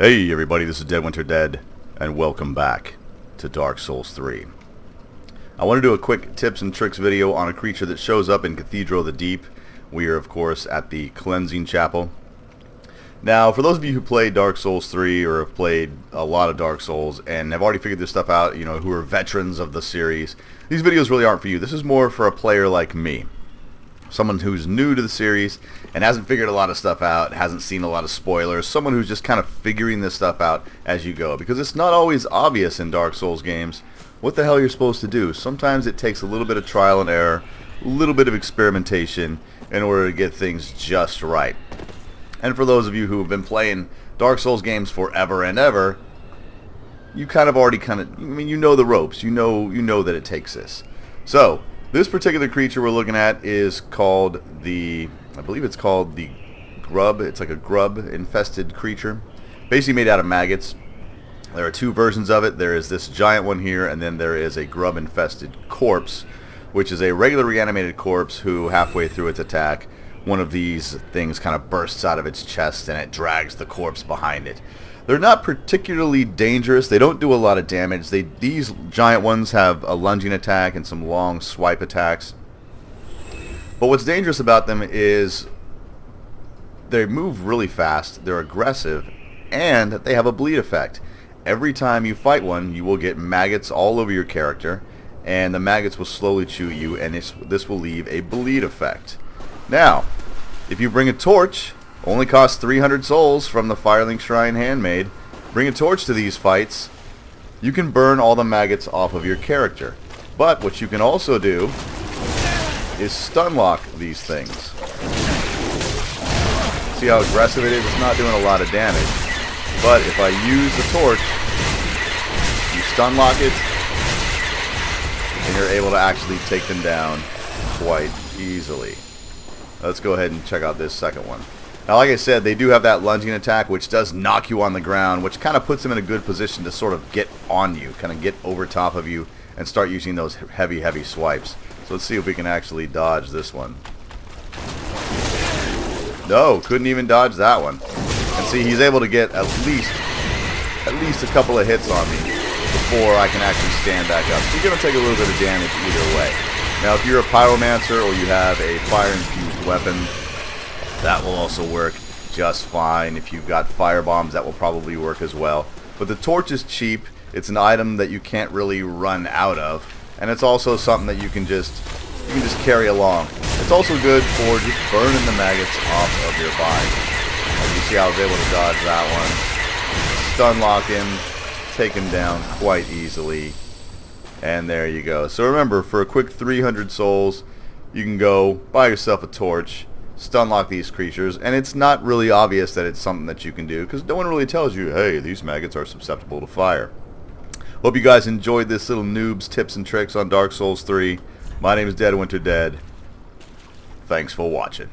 Hey everybody, this is Dead Winter Dead, and welcome back to Dark Souls 3. I want to do a quick tips and tricks video on a creature that shows up in Cathedral of the Deep. We are, of course, at the Cleansing Chapel. Now, for those of you who played Dark Souls 3 or have played a lot of Dark Souls and have already figured this stuff out, you know, who are veterans of the series, these videos really aren't for you. This is more for a player like me. Someone who's new to the series and hasn't figured a lot of stuff out, hasn't seen a lot of spoilers, someone who's just kind of figuring this stuff out as you go. Because it's not always obvious in Dark Souls games what the hell you're supposed to do. Sometimes it takes a little bit of trial and error, a little bit of experimentation in order to get things just right. And for those of you who have been playing Dark Souls games forever and ever, you kind of already you know the ropes. You know that it takes this. So, this particular creature we're looking at is called I believe it's called the grub. It's like a grub-infested creature, basically made out of maggots. There are two versions of it. There is this giant one here, and then there is a grub-infested corpse, which is a regular reanimated corpse who, halfway through its attack, one of these things kind of bursts out of its chest, and it drags the corpse behind it. They're not particularly dangerous. They don't do a lot of damage. These giant ones have a lunging attack and some long swipe attacks. But what's dangerous about them is they move really fast, they're aggressive, and they have a bleed effect. Every time you fight one, you will get maggots all over your character, and the maggots will slowly chew you, and this will leave a bleed effect. Now, if you bring a torch, only costs 300 souls from the Firelink Shrine handmade. Bring a torch to these fights. You can burn all the maggots off of your character. But what you can also do is stun lock these things. See how aggressive it is? It's not doing a lot of damage. But if I use the torch, you stun lock it, and you're able to actually take them down quite easily. Let's go ahead and check out this second one. Now, like I said, they do have that lunging attack, which does knock you on the ground, which kind of puts them in a good position to sort of get on you, kind of get over top of you, and start using those heavy, heavy swipes. So let's see if we can actually dodge this one. No, couldn't even dodge that one. And see, he's able to get at least a couple of hits on me before I can actually stand back up. So you're going to take a little bit of damage either way. Now, if you're a pyromancer or you have a fire-infused weapon, that will also work just fine. If you've got fire bombs, that will probably work as well. But the torch is cheap. It's an item that you can't really run out of, and it's also something that you can just carry along. It's also good for just burning the maggots off of your body. As you see, I was able to dodge that one, stun lock him, take him down quite easily, and there you go. So remember, for a quick 300 souls, you can go buy yourself a torch, stun lock these creatures, and it's not really obvious that it's something that you can do because no one really tells you, hey, these maggots are susceptible to fire. Hope you guys enjoyed this little noob's tips and tricks on Dark Souls 3. My name is Dead Winter Dead. Thanks for watching.